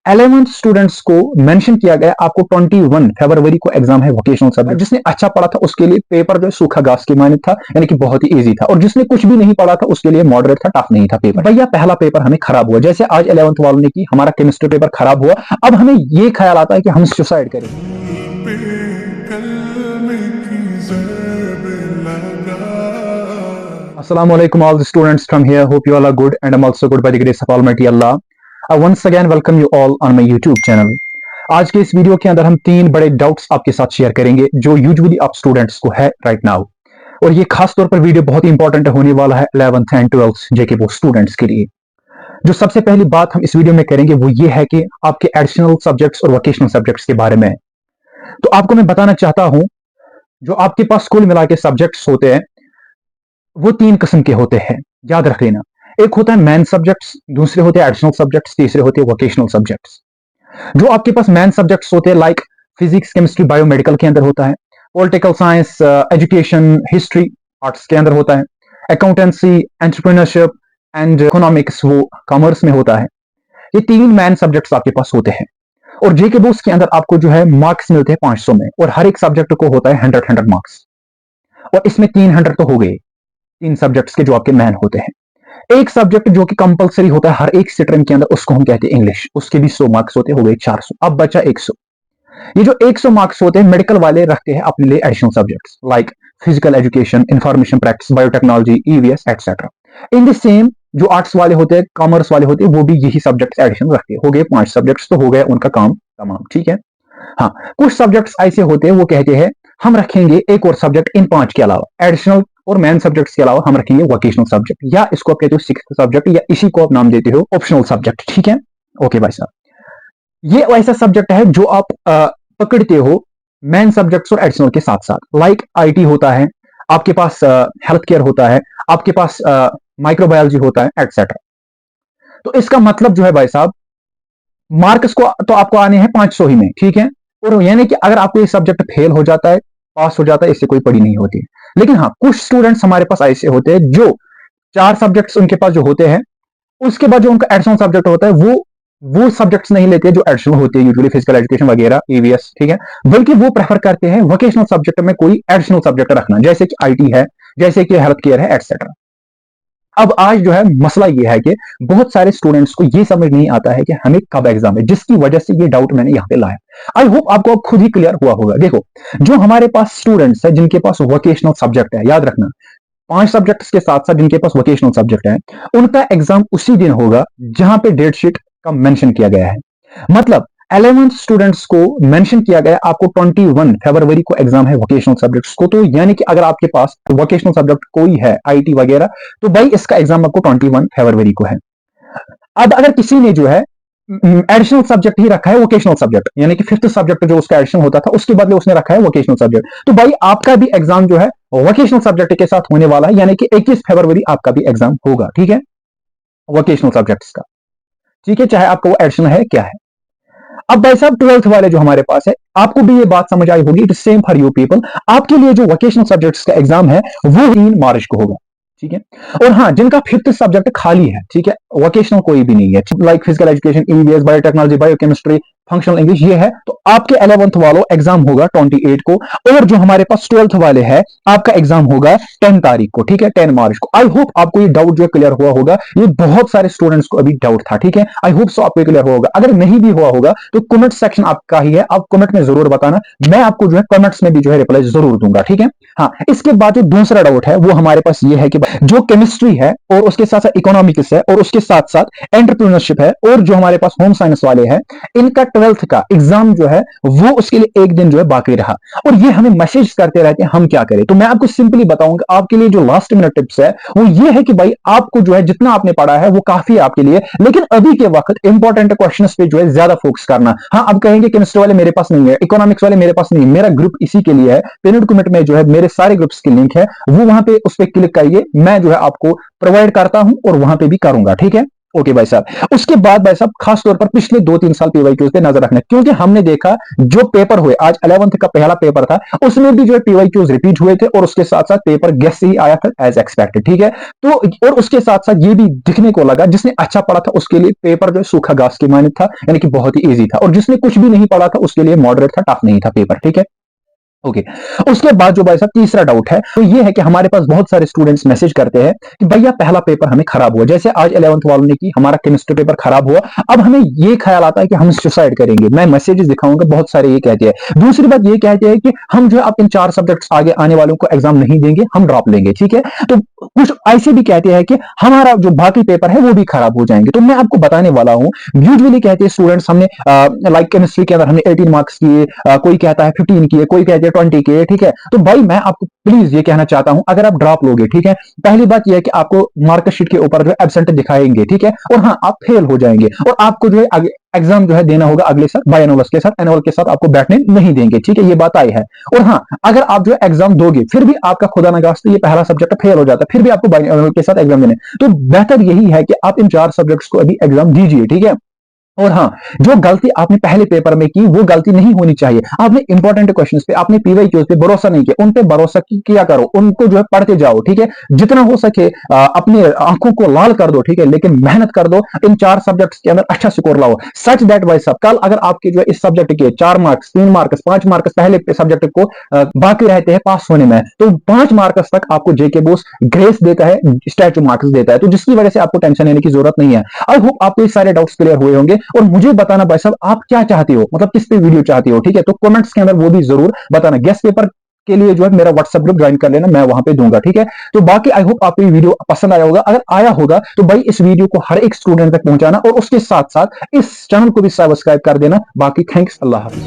11th students को mention किया गया, आपको 21 फरवरी को एग्जाम है वोकेशनल सब्जेक्ट। जिसने अच्छा पढ़ा था उसके लिए पेपर जो सूखा घास की मानद था, यानी कि बहुत ही इजी था, और जिसने कुछ भी नहीं पढ़ा था उसके लिए मॉडरेट था, टफ नहीं था पेपर। भैया पहला पेपर हमें खराब हुआ, जैसे आज 11th वालों ने की, हमारा केमिस्ट्री पेपर खराब हुआ। अब हमें ये ख्याल आता है कि हम सुसाइड करेंगे। Assalamu alaikum all the students from here. Hope you all are good and I'm also good by the grace of Almighty Allah. I once again welcome you all on my YouTube channel. आज के इस video के अंदर हम 3 बड़े doubts आपके साथ share करेंगे जो यूजुअली आप स्टूडेंट्स को है राइट नाउ, और ये खास तौर पर वीडियो बहुत ही इंपॉर्टेंट होने वाला है 11th एंड 12th जेके वो स्टूडेंट्स के लिए। जो सबसे पहली बात हम इस वीडियो में करेंगे वो ये है कि आपके एडिशनल सब्जेक्ट्स और वोकेशनल सब्जेक्ट्स के बारे में। तो आपको मैं बताना चाहता हूं, जो आपके पास कुल मिला के सब्जेक्ट्स होते हैं वो 3 किस्म के होते हैं, याद रख लेना। एक होता है मेन सब्जेक्ट्स, दूसरे होते हैं एडिशनल सब्जेक्ट्स, तीसरे होते हैं वोकेशनल सब्जेक्ट्स। जो आपके पास मेन सब्जेक्ट्स होते हैं लाइक फिजिक्स, केमिस्ट्री, बायोमेडिकल के अंदर होता है, political science, education, history, arts के अंदर होता है, अकाउंटेंसी, एंटरप्रेन्योरशिप एंड इकोनॉमिक्स वो कॉमर्स में होता है। ये 3 मेन सब्जेक्ट्स आपके पास होते हैं, और जेके बोस के अंदर आपको जो है मार्क्स मिलते हैं 500 में, और हर एक सब्जेक्ट को होता है 100 मार्क्स, और इसमें 300 तो हो गए 3 सब्जेक्ट्स के जो आपके मैन होते हैं। एक सब्जेक्ट जो कि कंपलसरी होता है हर एक स्ट्रीम के अंदर, उसको हम कहते हैं इंग्लिश, उसके भी 100 मार्क्स होते हैं, हो गए 400, अब बचा 100। ये जो 100 मार्क्स होते हैं मेडिकल वाले रखते हैं अपने लिए additional subjects like physical education, information practice, biotechnology, EVS etcetera. In the same जो आर्ट्स वाले होते हैं, कॉमर्स वाले होते हैं, वो भी यही सब्जेक्ट्स एडिशनल रखते हैं। हो गए 5 सब्जेक्ट्स, तो हो गया उनका काम तमाम, ठीक है। हाँ, कुछ सब्जेक्ट्स ऐसे होते हैं वो कहते हैं हम रखेंगे एक और सब्जेक्ट इन 5 के अलावा, एडिशनल और मेन सब्जेक्ट्स के अलावा हम रखेंगे वोकेशनल सब्जेक्ट, या इसको आप कहते हो 6th सब्जेक्ट, या इसी को आप नाम देते हो ऑप्शनल सब्जेक्ट, ठीक है। ओके भाई साहब, ये ऐसा सब्जेक्ट है जो आप पकड़ते हो मेन सब्जेक्ट्स और एडिशनल के साथ साथ, लाइक आईटी होता है आपके पास, हेल्थ केयर होता है आपके पास, माइक्रोबायोलॉजी होता है एटसेट्रा। तो इसका मतलब जो है भाई साहब, मार्क्स को तो आपको आने हैं 500 ही में, ठीक है। और यानी कि अगर आपको ये सब्जेक्ट फेल हो जाता है, पास हो जाता है, इससे कोई पड़ी नहीं होती है। लेकिन हाँ, कुछ स्टूडेंट्स हमारे पास ऐसे होते हैं जो 4 सब्जेक्ट्स उनके पास जो होते हैं, उसके बाद जो उनका एडिशनल सब्जेक्ट होता है वो सब्जेक्ट्स नहीं लेते जो एडिशनल होते हैं, यूजुअली फिजिकल एजुकेशन वगैरह, ईवीएस, ठीक है, बल्कि वो प्रेफर करते हैं वोकेशनल सब्जेक्ट में कोई एडिशनल सब्जेक्ट रखना, जैसे कि आईटी है, जैसे कि हेल्थ केयर है एटसेट्रा। अब आज जो है मसला ये है कि बहुत सारे स्टूडेंट्स को ये समझ नहीं आता है कि हमें कब एग्जाम है, जिसकी वजह से ये डाउट मैंने यहाँ पे लाया। आई होप आपको अब खुद ही क्लियर हुआ होगा। देखो, जो हमारे पास स्टूडेंट्स है जिनके पास वोकेशनल सब्जेक्ट है, याद रखना 5 सब्जेक्ट्स के साथ साथ जिनके पास वोकेशनल सब्जेक्ट है, उनका एग्जाम उसी दिन होगा जहां पे डेट शीट का मेंशन किया गया है। मतलब 11th स्टूडेंट्स को मेंशन किया गया आपको 21 फरवरी को एग्जाम है वोकेशनल सब्जेक्ट्स को। तो यानी कि अगर आपके पास वोकेशनल सब्जेक्ट कोई है, आईटी वगैरह, तो भाई इसका एग्जाम आपको 21 फरवरी को है। अब अगर किसी ने जो है एडिशनल सब्जेक्ट ही रखा है वोकेशनल सब्जेक्ट, यानी कि 5th सब्जेक्ट जो उसका एडिशनल होता था उसके बदले उसने रखा है वोकेशनल सब्जेक्ट, तो भाई आपका भी एग्जाम जो है वोकेशनल सब्जेक्ट के साथ होने वाला है, यानी कि 21 फरवरी आपका भी एग्जाम होगा, ठीक है, वोकेशनल सब्जेक्ट्स का, ठीक है, चाहे आपका वो एडिशनल है क्या है। अब भाई साहब 12th वाले जो हमारे पास है, आपको भी ये बात समझ आई होगी, it is same for you people. आपके लिए जो वोकेशनल सब्जेक्ट्स का एग्जाम है वो 3 मार्च को होगा, ठीक है। और हाँ, जिनका 5th सब्जेक्ट खाली है, ठीक है, वोकेशनल कोई भी नहीं है, like physical education, EVS, biotechnology, biochemistry, functional English, ये है, तो आपके 11th वालों एग्जाम होगा 28 को, और जो हमारे पास 12th वाले हैं आपका एग्जाम होगा 10 तारीख को, ठीक है, 10 मार्च को। आई होप आपको ये डाउट जो क्लियर हुआ होगा, ये बहुत सारे स्टूडेंट्स को अभी डाउट था, ठीक है। आई होप सो आपको क्लियर हुआ होगा। अगर नहीं भी हुआ होगा तो कमेंट सेक्शन आपका ही है, आप कमेंट में जरूर बताना, मैं आपको जो है कमेंट्स में भी जो है रिप्लाई जरूर दूंगा, ठीक है। हाँ, इसके बाद जो दूसरा डाउट है वो हमारे पास ये है कि जो केमिस्ट्री है और उसके साथ साथ इकोनॉमिक्स है और उसके साथ साथ एंटरप्रेन्योरशिप है, और जो हमारे पास होम साइंस वाले हैं, इनका 12th का एग्जाम जो है वो उसके लिए एक दिन जो है बाकी रहा, और ये हमें मैसेज करते रहते हैं हम क्या करें। तो मैं आपको सिंपली बताऊंगा, आपके लिए जो लास्ट मिनट टिप्स है वो ये है कि भाई आपको जो है जितना आपने पढ़ा है वो काफी है आपके लिए, लेकिन अभी के वक्त इंपॉर्टेंट क्वेश्चंस पे जो है ज्यादा फोकस करना। हाँ, अब कहेंगे केमिस्ट्री वाले मेरे पास नहीं है, इकोनॉमिक्स वाले मेरे पास नहीं है, मेरा ग्रुप इसी के लिए है, पेनिड कमेंट में जो है मेरे सारे ग्रुप्स की लिंक है, वो वहां पे उस पर क्लिक करिए, मैं जो है आपको प्रोवाइड करता हूं और वहां पे भी करूंगा, ठीक है। ओके भाई साहब, उसके बाद भाई साहब खास तौर पर पिछले 2-3 साल पीवाईक्यूज पे नजर रखना, क्योंकि हमने देखा जो पेपर हुए, आज 11th का पहला पेपर था, उसमें भी जो है पीवाईक्यूज रिपीट हुए थे और उसके साथ साथ पेपर गेस से ही आया था एज एक्सपेक्टेड, ठीक है। तो और उसके साथ साथ ये भी दिखने को लगा, जिसने अच्छा पढ़ा था उसके लिए पेपर जो सूखा घास की मानद था, यानी कि बहुत ही ईजी था, और जिसने कुछ भी नहीं पढ़ा था उसके लिए मॉडरेट था, टफ नहीं था पेपर, ठीक है। ओके उसके बाद जो भाई साहब तीसरा डाउट है तो ये है कि हमारे पास बहुत सारे स्टूडेंट्स मैसेज करते हैं कि भैया पहला पेपर हमें खराब हुआ, जैसे आज 11th वालों ने की, हमारा केमिस्ट्री पेपर खराब हुआ, अब हमें ये ख्याल आता है कि हम सुसाइड करेंगे। मैं मैसेजेस दिखाऊंगा, बहुत सारे ये कहते हैं। दूसरी बात ये कहते हैं कि हम जो है अब इन 4 सब्जेक्ट्स आगे आने वालों को एग्जाम नहीं देंगे, हम ड्रॉप लेंगे, ठीक है। तो कुछ ऐसे भी कहते हैं कि हमारा जो बाकी पेपर है वो भी खराब हो जाएंगे। तो मैं आपको बताने वाला हूं, यूजुअली कहते हैं स्टूडेंट्स हमने लाइक केमिस्ट्री के अंदर हमने 18 मार्क्स किए, कोई कहता है 15 किए, कोई कहते हैं 20 किए, ठीक है। तो भाई मैं आपको प्लीज ये कहना चाहता हूं, अगर आप ड्रॉप लोगे, ठीक है, पहली बात यह है कि आपको मार्कशीट के ऊपर जो एब्सेंट दिखाएंगे, ठीक है, और हाँ आप फेल हो जाएंगे, और आपको जो है एग्जाम जो है देना होगा अगले साल बाय एनुअल्स के साथ, एनुअल के साथ आपको बैठने नहीं देंगे, ठीक है, ये बात आई है। और हाँ अगर आप जो है एग्जाम दोगे फिर भी आपका खुदा ना खास्ता ये पहला सब्जेक्ट फेल हो जाता है, फिर भी आपको बाय एनुअल के साथ एग्जाम देने, तो बेहतर यही है कि आप इन 4 सब्जेक्ट्स को अभी एग्जाम दीजिए, ठीक है। और हाँ जो गलती आपने पहले पेपर में की वो गलती नहीं होनी चाहिए। आपने इंपॉर्टेंट क्वेश्चंस पे, आपने पीवाईक्यूज पे भरोसा नहीं किया, उन पे भरोसा किया करो, उनको जो है पढ़ते जाओ, ठीक है। जितना हो सके अपने आंखों को लाल कर दो, ठीक है, लेकिन मेहनत कर दो, इन 4 सब्जेक्ट्स के अंदर अच्छा स्कोर लाओ, सच दैट भाई साहब कल अगर आपके जो है इस सब्जेक्ट के 4 मार्क्स, 3 मार्क्स, 5 मार्क्स पहले सब्जेक्ट को बाकी रहते हैं पास होने में, तो 5 मार्क्स तक आपको जेके बोस ग्रेस देता है, स्टैचू मार्क्स देता है, तो जिसकी वजह से आपको टेंशन लेने की जरूरत नहीं है। आई होप आपको ये सारे डाउट्स क्लियर हुए होंगे, और मुझे बताना भाई साहब आप क्या चाहते हो, मतलब किस पे वीडियो चाहते हो, ठीक है। तो कमेंट्स के अंदर वो भी जरूर बताना। गेस्ट पेपर के लिए जो है मेरा व्हाट्सएप ग्रुप ज्वाइन कर लेना, मैं वहां पे दूंगा, ठीक है। तो बाकी आई होप आपको ये वीडियो पसंद आया होगा, अगर आया होगा तो भाई इस वीडियो को हर एक स्टूडेंट तक पहुंचाना, और उसके साथ साथ इस चैनल को भी सब्सक्राइब कर देना। बाकी थैंक्स, अल्लाह हाफिज।